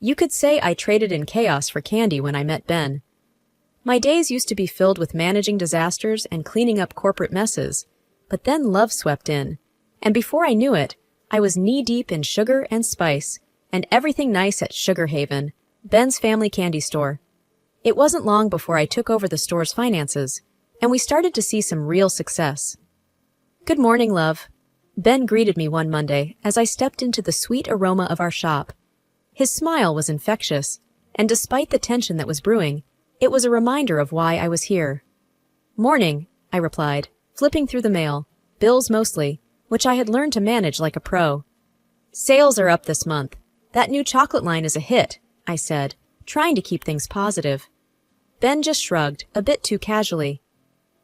You could say I traded in chaos for candy when I met Ben. My days used to be filled with managing disasters and cleaning up corporate messes, but then love swept in, and before I knew it, I was knee-deep in sugar and spice, and everything nice at Sugar Haven, Ben's family candy store. It wasn't long before I took over the store's finances, and we started to see some real success. "Good morning, love." Ben greeted me one Monday as I stepped into the sweet aroma of our shop. His smile was infectious, and despite the tension that was brewing, it was a reminder of why I was here. "Morning," I replied, flipping through the mail, bills mostly, which I had learned to manage like a pro. "Sales are up this month. That new chocolate line is a hit," I said, trying to keep things positive. Ben just shrugged, a bit too casually.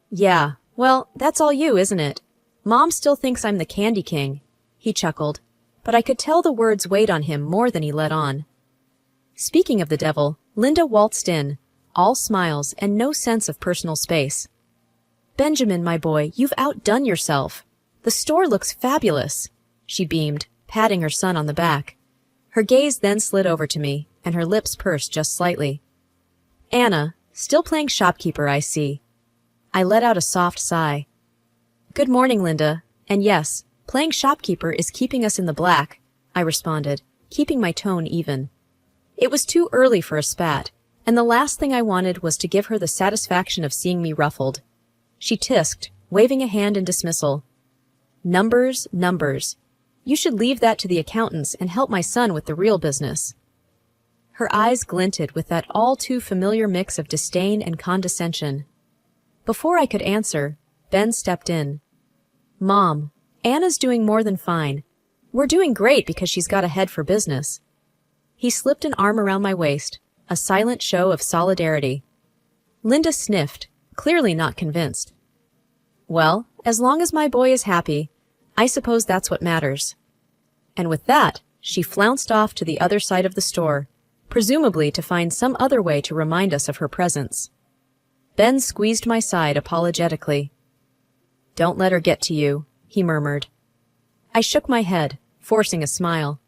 "Yeah, well, that's all you, isn't it? Mom still thinks I'm the candy king," he chuckled, but I could tell the words weighed on him more than he let on. Speaking of the devil, Linda waltzed in, all smiles and no sense of personal space. "Benjamin, my boy, you've outdone yourself. The store looks fabulous," she beamed, patting her son on the back. Her gaze then slid over to me, and her lips pursed just slightly. "Anna, still playing shopkeeper, I see." I let out a soft sigh. "Good morning, Linda. And yes, playing shopkeeper is keeping us in the black," I responded, keeping my tone even. It was too early for a spat, and the last thing I wanted was to give her the satisfaction of seeing me ruffled. She tisked, waving a hand in dismissal. "Numbers, numbers. You should leave that to the accountants and help my son with the real business." Her eyes glinted with that all-too-familiar mix of disdain and condescension. Before I could answer, Ben stepped in. "Mom, Anna's doing more than fine. We're doing great because she's got a head for business." He slipped an arm around my waist, a silent show of solidarity. Linda sniffed, clearly not convinced. "Well, as long as my boy is happy, I suppose that's what matters." And with that, she flounced off to the other side of the store, presumably to find some other way to remind us of her presence. Ben squeezed my side apologetically. "Don't let her get to you," he murmured. I shook my head, forcing a smile.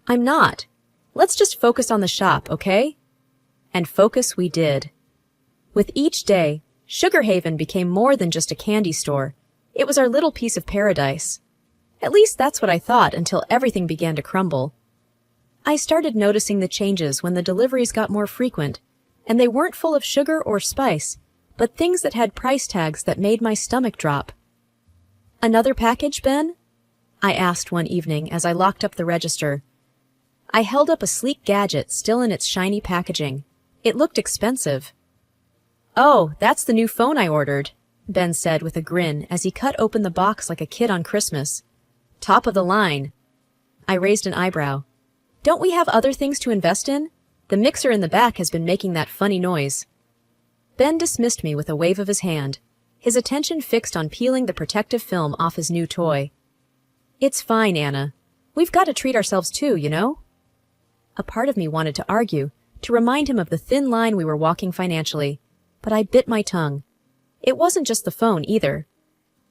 "I'm not. Let's just focus on the shop, okay?" And focus we did. With each day, Sugar Haven became more than just a candy store. It was our little piece of paradise. At least that's what I thought until everything began to crumble. I started noticing the changes when the deliveries got more frequent, and they weren't full of sugar or spice, but things that had price tags that made my stomach drop. "Another package, Ben?" I asked one evening as I locked up the register. I held up a sleek gadget still in its shiny packaging. It looked expensive. "Oh, that's the new phone I ordered," Ben said with a grin as he cut open the box like a kid on Christmas. "Top of the line." I raised an eyebrow. "Don't we have other things to invest in? The mixer in the back has been making that funny noise." Ben dismissed me with a wave of his hand, his attention fixed on peeling the protective film off his new toy. "It's fine, Anna. We've got to treat ourselves too, you know?" A part of me wanted to argue, to remind him of the thin line we were walking financially, but I bit my tongue. It wasn't just the phone, either.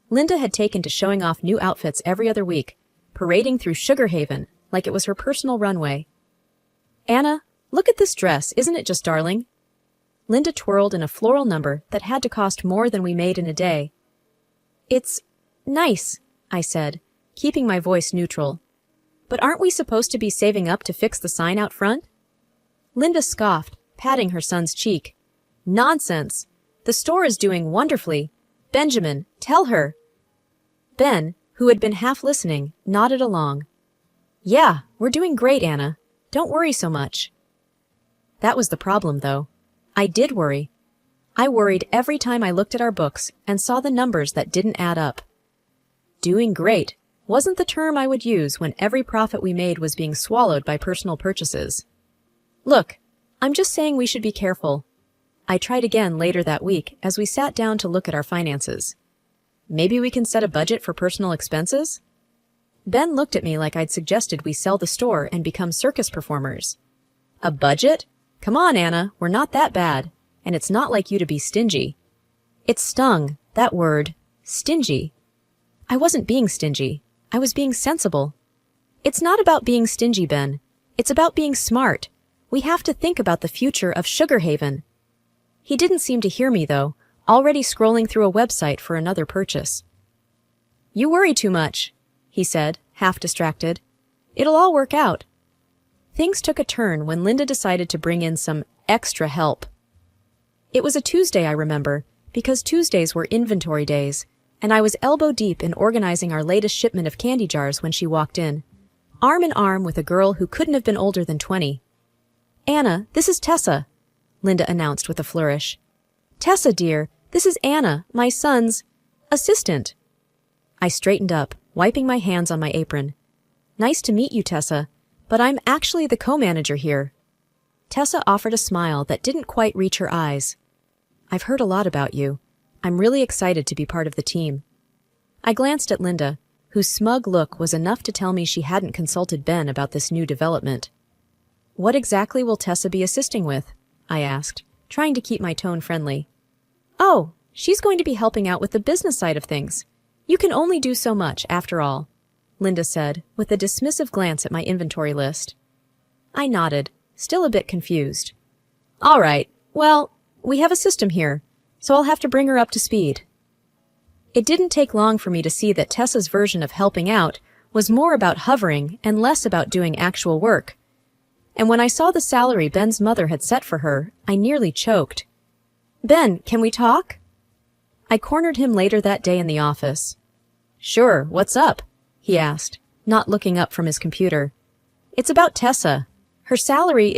Linda had taken to showing off new outfits every other week, parading through Sugar Haven like it was her personal runway. "Anna, look at this dress, isn't it just darling?" Linda twirled in a floral number that had to cost more than we made in a day. "It's nice," I said, keeping my voice neutral. "But aren't we supposed to be saving up to fix the sign out front?" Linda scoffed, patting her son's cheek. "Nonsense! The store is doing wonderfully. Benjamin, tell her." Ben, who had been half listening, nodded along. "Yeah, we're doing great, Anna. Don't worry so much." That was the problem, though. I did worry. I worried every time I looked at our books and saw the numbers that didn't add up. Doing great wasn't the term I would use when every profit we made was being swallowed by personal purchases. "Look, I'm just saying we should be careful." I tried again later that week as we sat down to look at our finances. "Maybe we can set a budget for personal expenses?" Ben looked at me like I'd suggested we sell the store and become circus performers. "A budget? Come on, Anna, we're not that bad, and it's not like you to be stingy." It stung, that word, stingy. I wasn't being stingy. I was being sensible. "It's not about being stingy, Ben. It's about being smart. We have to think about the future of Sugar Haven. He didn't seem to hear me, though, already scrolling through a website for another purchase. You worry too much, he said, half distracted. It'll all work out. Things took a turn when Linda decided to bring in some extra help. It was a Tuesday, I remember, because Tuesdays were inventory days, and I was elbow deep in organizing our latest shipment of candy jars when she walked in, arm in arm with a girl who couldn't have been older than 20. Anna, this is Tessa, Linda announced with a flourish. Tessa, dear, this is Anna, my son's assistant. I straightened up, wiping my hands on my apron. Nice to meet you, Tessa, but I'm actually the co-manager here. Tessa offered a smile that didn't quite reach her eyes. I've heard a lot about you. I'm really excited to be part of the team. I glanced at Linda, whose smug look was enough to tell me she hadn't consulted Ben about this new development. What exactly will Tessa be assisting with? I asked, trying to keep my tone friendly. Oh, she's going to be helping out with the business side of things. You can only do so much, after all, Linda said, with a dismissive glance at my inventory list. I nodded, still a bit confused. All right, well, we have a system here, so I'll have to bring her up to speed. It didn't take long for me to see that Tessa's version of helping out was more about hovering and less about doing actual work. And when I saw the salary Ben's mother had set for her, I nearly choked. Ben, can we talk? I cornered him later that day in the office. Sure, what's up? He asked, not looking up from his computer. It's about Tessa. Her salary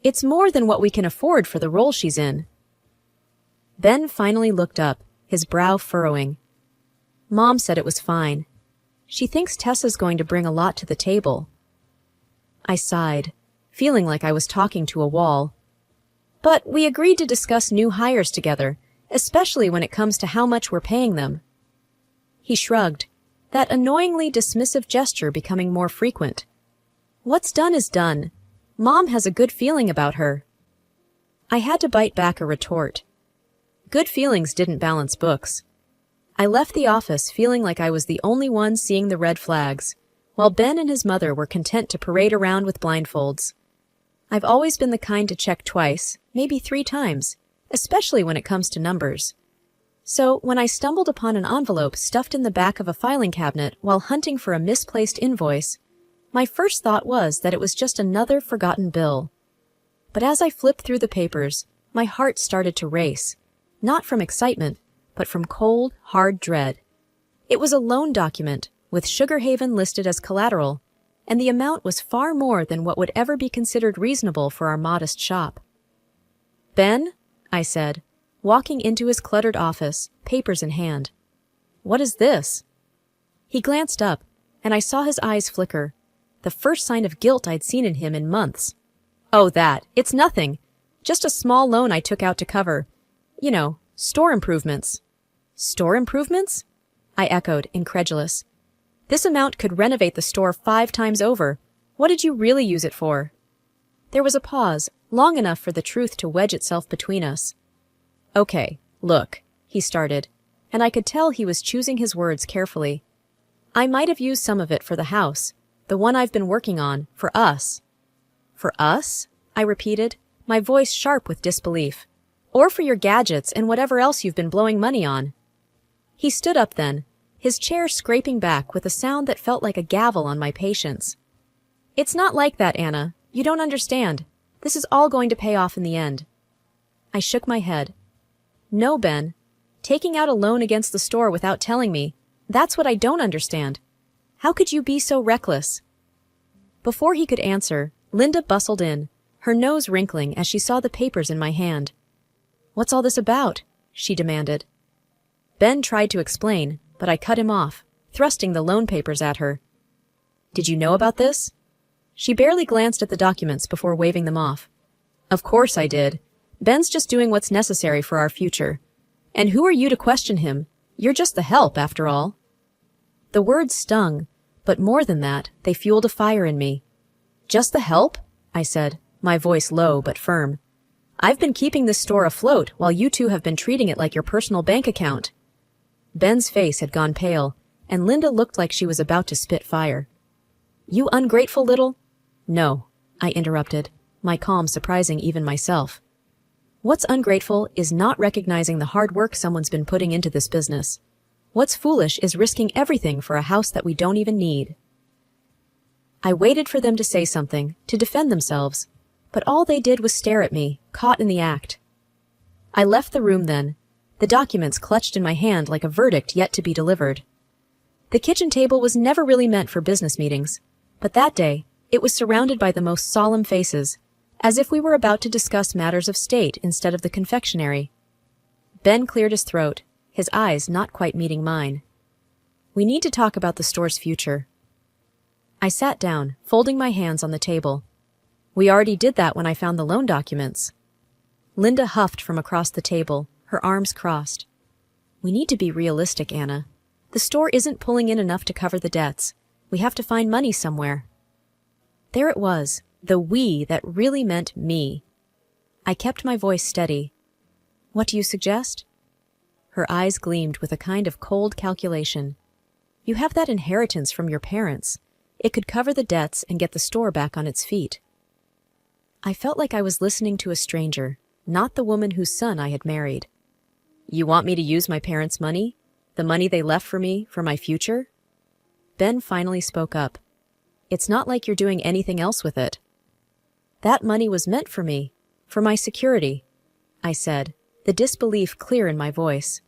it's more than what we can afford for the role she's in. Ben finally looked up, his brow furrowing. Mom said it was fine. She thinks Tessa's going to bring a lot to the table. I sighed, feeling like I was talking to a wall. But we agreed to discuss new hires together, especially when it comes to how much we're paying them. He shrugged, that annoyingly dismissive gesture becoming more frequent. What's done is done. Mom has a good feeling about her. I had to bite back a retort. Good feelings didn't balance books. I left the office feeling like I was the only one seeing the red flags, while Ben and his mother were content to parade around with blindfolds. I've always been the kind to check twice, maybe 3 times, especially when it comes to numbers. So, when I stumbled upon an envelope stuffed in the back of a filing cabinet while hunting for a misplaced invoice, my first thought was that it was just another forgotten bill. But as I flipped through the papers, my heart started to race, not from excitement, but from cold, hard dread. It was a loan document, with Sugar Haven listed as collateral, and the amount was far more than what would ever be considered reasonable for our modest shop. Ben, I said, walking into his cluttered office, papers in hand. What is this? He glanced up, and I saw his eyes flicker, the first sign of guilt I'd seen in him in months. Oh, that. It's nothing. Just a small loan I took out to cover, store improvements. Store improvements? I echoed, incredulous. This amount could renovate the store 5 times over. What did you really use it for? There was a pause, long enough for the truth to wedge itself between us. Okay, look, he started, and I could tell he was choosing his words carefully. I might have used some of it for the house, the one I've been working on, for us. For us? I repeated, my voice sharp with disbelief. Or for your gadgets and whatever else you've been blowing money on. He stood up then, his chair scraping back with a sound that felt like a gavel on my patience. It's not like that, Anna. You don't understand. This is all going to pay off in the end. I shook my head. No, Ben. Taking out a loan against the store without telling me, that's what I don't understand. How could you be so reckless? Before he could answer, Linda bustled in, her nose wrinkling as she saw the papers in my hand. What's all this about? She demanded. Ben tried to explain, but I cut him off, thrusting the loan papers at her. Did you know about this? She barely glanced at the documents before waving them off. Of course I did. Ben's just doing what's necessary for our future. And who are you to question him? You're just the help, after all. The words stung, but more than that, they fueled a fire in me. Just the help? I said, my voice low but firm. I've been keeping this store afloat while you two have been treating it like your personal bank account. Ben's face had gone pale, and Linda looked like she was about to spit fire. You ungrateful little— No, I interrupted, my calm surprising even myself. What's ungrateful is not recognizing the hard work someone's been putting into this business. What's foolish is risking everything for a house that we don't even need. I waited for them to say something, to defend themselves, but all they did was stare at me, caught in the act. I left the room then, the documents clutched in my hand like a verdict yet to be delivered. The kitchen table was never really meant for business meetings, but that day, it was surrounded by the most solemn faces, as if we were about to discuss matters of state instead of the confectionery. Ben cleared his throat, his eyes not quite meeting mine. We need to talk about the store's future. I sat down, folding my hands on the table. We already did that when I found the loan documents. Linda huffed from across the table, her arms crossed. We need to be realistic, Anna. The store isn't pulling in enough to cover the debts. We have to find money somewhere. There it was, the we that really meant me. I kept my voice steady. What do you suggest? Her eyes gleamed with a kind of cold calculation. You have that inheritance from your parents. It could cover the debts and get the store back on its feet. I felt like I was listening to a stranger, not the woman whose son I had married. You want me to use my parents' money? The money they left for me, for my future? Ben finally spoke up. It's not like you're doing anything else with it. That money was meant for me, for my security, I said, the disbelief clear in my voice.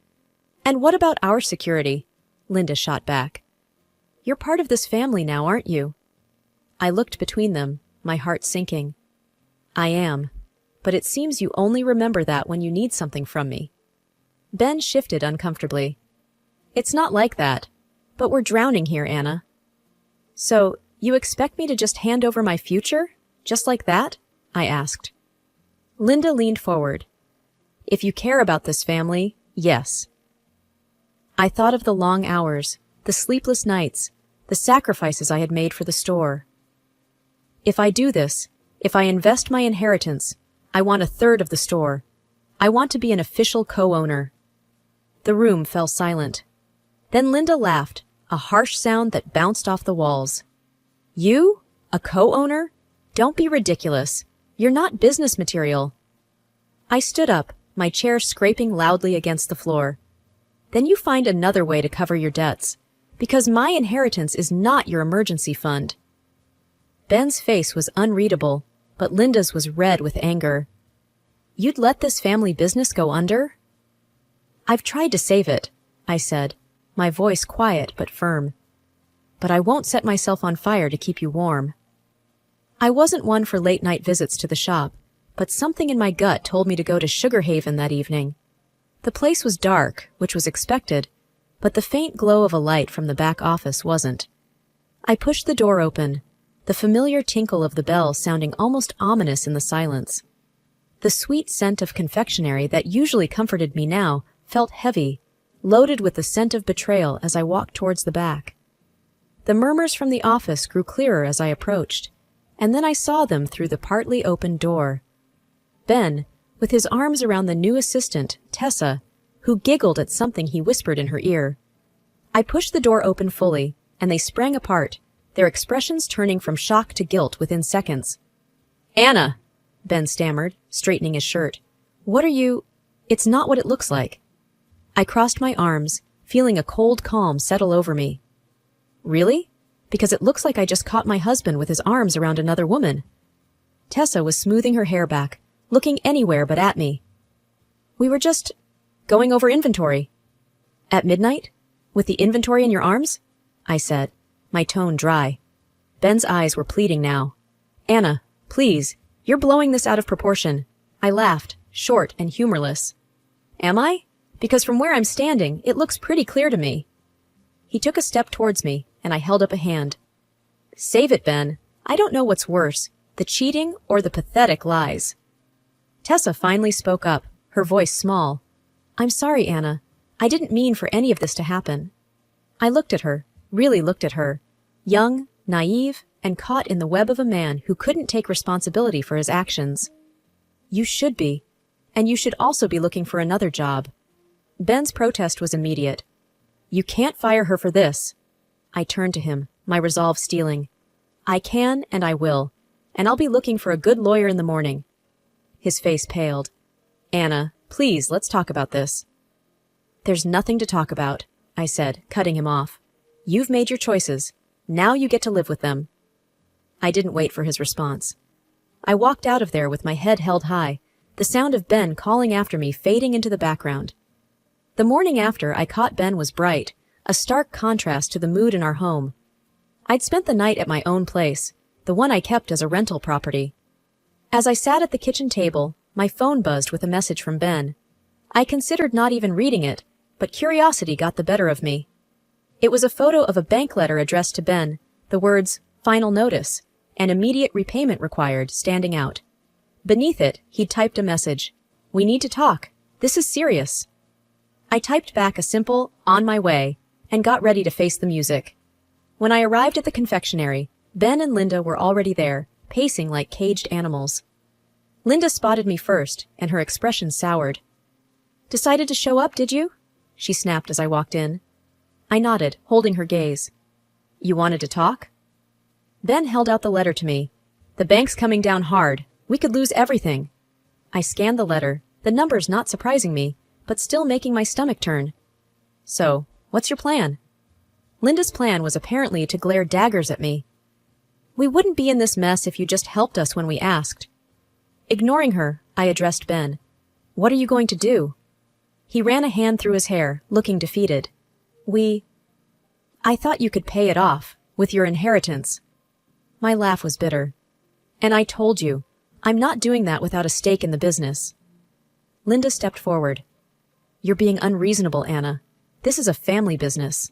And what about our security? Linda shot back. You're part of this family now, aren't you? I looked between them, my heart sinking. I am, but it seems you only remember that when you need something from me. Ben shifted uncomfortably. It's not like that, but we're drowning here, Anna. So, you expect me to just hand over my future? Just like that? I asked. Linda leaned forward. If you care about this family, yes. I thought of the long hours, the sleepless nights, the sacrifices I had made for the store. If I do this, if I invest my inheritance, I want a third of the store. I want to be an official co-owner. The room fell silent. Then Linda laughed, a harsh sound that bounced off the walls. You? A co-owner? Don't be ridiculous. You're not business material. I stood up, my chair scraping loudly against the floor. Then you find another way to cover your debts, because my inheritance is not your emergency fund. Ben's face was unreadable, but Linda's was red with anger. You'd let this family business go under? I've tried to save it, I said, my voice quiet but firm. But I won't set myself on fire to keep you warm. I wasn't one for late-night visits to the shop, but something in my gut told me to go to Sugar Haven that evening. The place was dark, which was expected, but the faint glow of a light from the back office wasn't. I pushed the door open, the familiar tinkle of the bell sounding almost ominous in the silence. The sweet scent of confectionery that usually comforted me now felt heavy, loaded with the scent of betrayal as I walked towards the back. The murmurs from the office grew clearer as I approached, and then I saw them through the partly opened door. Ben, with his arms around the new assistant, Tessa, who giggled at something he whispered in her ear. I pushed the door open fully, and they sprang apart, their expressions turning from shock to guilt within seconds. Anna, Ben stammered, straightening his shirt. What are you? It's not what it looks like. I crossed my arms, feeling a cold calm settle over me. Really? Because it looks like I just caught my husband with his arms around another woman. Tessa was smoothing her hair back, looking anywhere but at me. We were just going over inventory. At midnight? With the inventory in your arms? I said, my tone dry. Ben's eyes were pleading now. Anna, please, you're blowing this out of proportion. I laughed, short and humorless. Am I? Because from where I'm standing, it looks pretty clear to me. He took a step towards me, and I held up a hand. Save it, Ben. I don't know what's worse, the cheating or the pathetic lies. Tessa finally spoke up, her voice small. I'm sorry, Anna. I didn't mean for any of this to happen. I looked at her, really looked at her, young, naive, and caught in the web of a man who couldn't take responsibility for his actions. You should be, and you should also be looking for another job. Ben's protest was immediate. You can't fire her for this. I turned to him, my resolve steeling. I can and I will, and I'll be looking for a good lawyer in the morning. His face paled. Anna, please, let's talk about this. There's nothing to talk about, I said, cutting him off. You've made your choices. Now you get to live with them. I didn't wait for his response. I walked out of there with my head held high, the sound of Ben calling after me fading into the background. The morning after, I caught Ben was bright, a stark contrast to the mood in our home. I'd spent the night at my own place, the one I kept as a rental property. As I sat at the kitchen table, my phone buzzed with a message from Ben. I considered not even reading it, but curiosity got the better of me. It was a photo of a bank letter addressed to Ben, the words, "Final notice," and "immediate repayment required," standing out. Beneath it, he'd typed a message. "We need to talk. This is serious." I typed back a simple, "On my way," and got ready to face the music. When I arrived at the confectionery, Ben and Linda were already there, pacing like caged animals. Linda spotted me first, and her expression soured. "Decided to show up, did you?" she snapped as I walked in. I nodded, holding her gaze. "You wanted to talk?" Ben held out the letter to me. "The bank's coming down hard. We could lose everything." I scanned the letter, the numbers not surprising me, but still making my stomach turn. "So, what's your plan?" Linda's plan was apparently to glare daggers at me. "We wouldn't be in this mess if you just helped us when we asked." Ignoring her, I addressed Ben. "What are you going to do?" He ran a hand through his hair, looking defeated. I thought you could pay it off, with your inheritance." My laugh was bitter. "And I told you, I'm not doing that without a stake in the business." Linda stepped forward. "You're being unreasonable, Anna. This is a family business."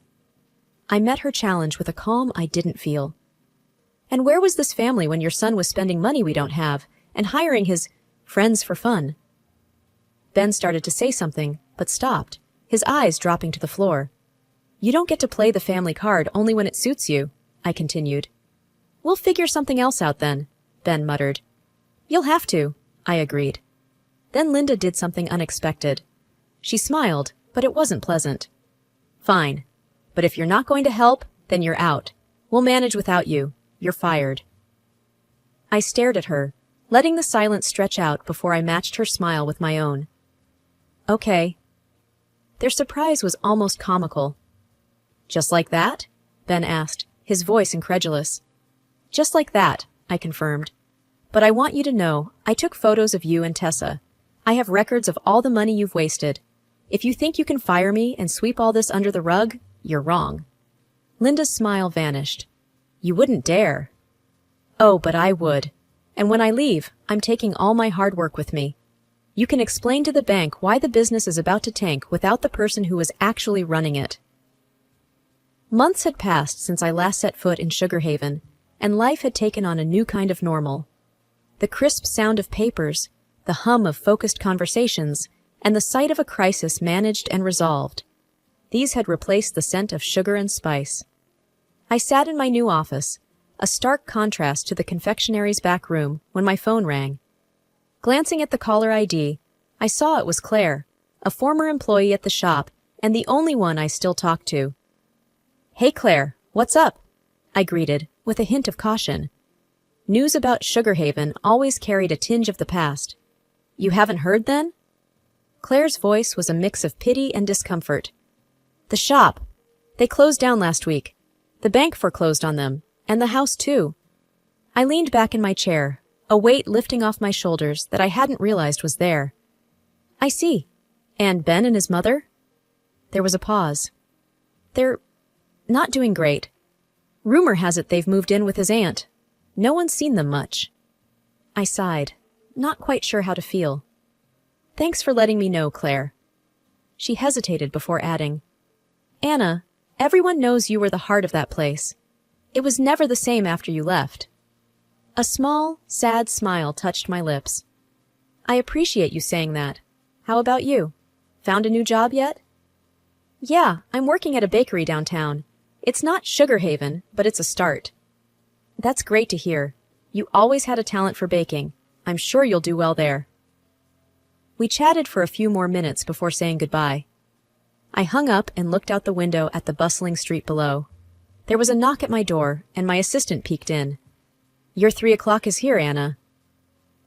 I met her challenge with a calm I didn't feel. "And where was this family when your son was spending money we don't have, and hiring his friends for fun?" Ben started to say something, but stopped, his eyes dropping to the floor. "You don't get to play the family card only when it suits you," I continued. "We'll figure something else out then," Ben muttered. "You'll have to," I agreed. Then Linda did something unexpected. She smiled, but it wasn't pleasant. "Fine. But if you're not going to help, then you're out. We'll manage without you. You're fired." I stared at her, letting the silence stretch out before I matched her smile with my own. "Okay." Their surprise was almost comical. "Just like that?" Ben asked, his voice incredulous. "Just like that," I confirmed. "But I want you to know, I took photos of you and Tessa. I have records of all the money you've wasted. If you think you can fire me and sweep all this under the rug, you're wrong." Linda's smile vanished. "You wouldn't dare." "Oh, but I would. And when I leave, I'm taking all my hard work with me. You can explain to the bank why the business is about to tank without the person who was actually running it." Months had passed since I last set foot in Sugar Haven, and life had taken on a new kind of normal. The crisp sound of papers, the hum of focused conversations, and the sight of a crisis managed and resolved. These had replaced the scent of sugar and spice. I sat in my new office, a stark contrast to the confectionary's back room, when my phone rang. Glancing at the caller ID, I saw it was Claire, a former employee at the shop and the only one I still talked to. "Hey Claire, what's up?" I greeted, with a hint of caution. News about Sugar Haven always carried a tinge of the past. "You haven't heard then?" Claire's voice was a mix of pity and discomfort. "The shop. They closed down last week. The bank foreclosed on them, and the house too." I leaned back in my chair, a weight lifting off my shoulders that I hadn't realized was there. "I see. And Ben and his mother?" There was a pause. "They're not doing great. Rumor has it they've moved in with his aunt. No one's seen them much." I sighed, not quite sure how to feel. "Thanks for letting me know, Claire." She hesitated before adding, "Anna, everyone knows you were the heart of that place. It was never the same after you left." A small, sad smile touched my lips. "I appreciate you saying that. How about you? Found a new job yet?" "Yeah, I'm working at a bakery downtown. It's not Sugar Haven, but it's a start." "That's great to hear. You always had a talent for baking. I'm sure you'll do well there." We chatted for a few more minutes before saying goodbye. I hung up and looked out the window at the bustling street below. There was a knock at my door, and my assistant peeked in. Your 3 o'clock is here, Anna.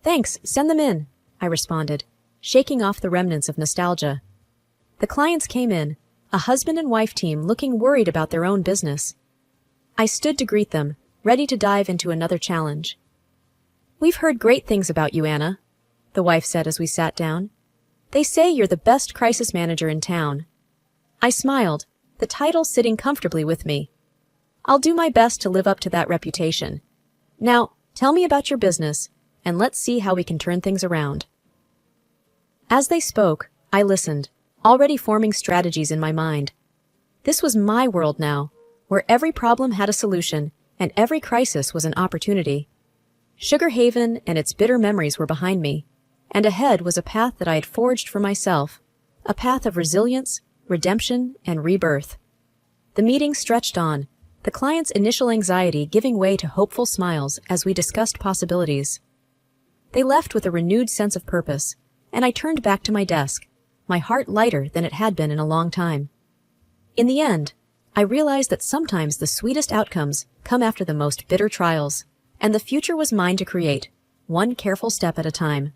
Thanks, send them in, I responded, shaking off the remnants of nostalgia. The clients came in, a husband and wife team looking worried about their own business. I stood to greet them, ready to dive into another challenge. We've heard great things about you, Anna, the wife said as we sat down. They say you're the best crisis manager in town. I smiled, the title sitting comfortably with me. I'll do my best to live up to that reputation. Now, tell me about your business, and let's see how we can turn things around. As they spoke, I listened, already forming strategies in my mind. This was my world now, where every problem had a solution, and every crisis was an opportunity. Sugar Haven and its bitter memories were behind me, and ahead was a path that I had forged for myself, a path of resilience, redemption, and rebirth. The meeting stretched on, the client's initial anxiety giving way to hopeful smiles as we discussed possibilities. They left with a renewed sense of purpose, and I turned back to my desk, my heart lighter than it had been in a long time. In the end, I realized that sometimes the sweetest outcomes come after the most bitter trials, and the future was mine to create, one careful step at a time.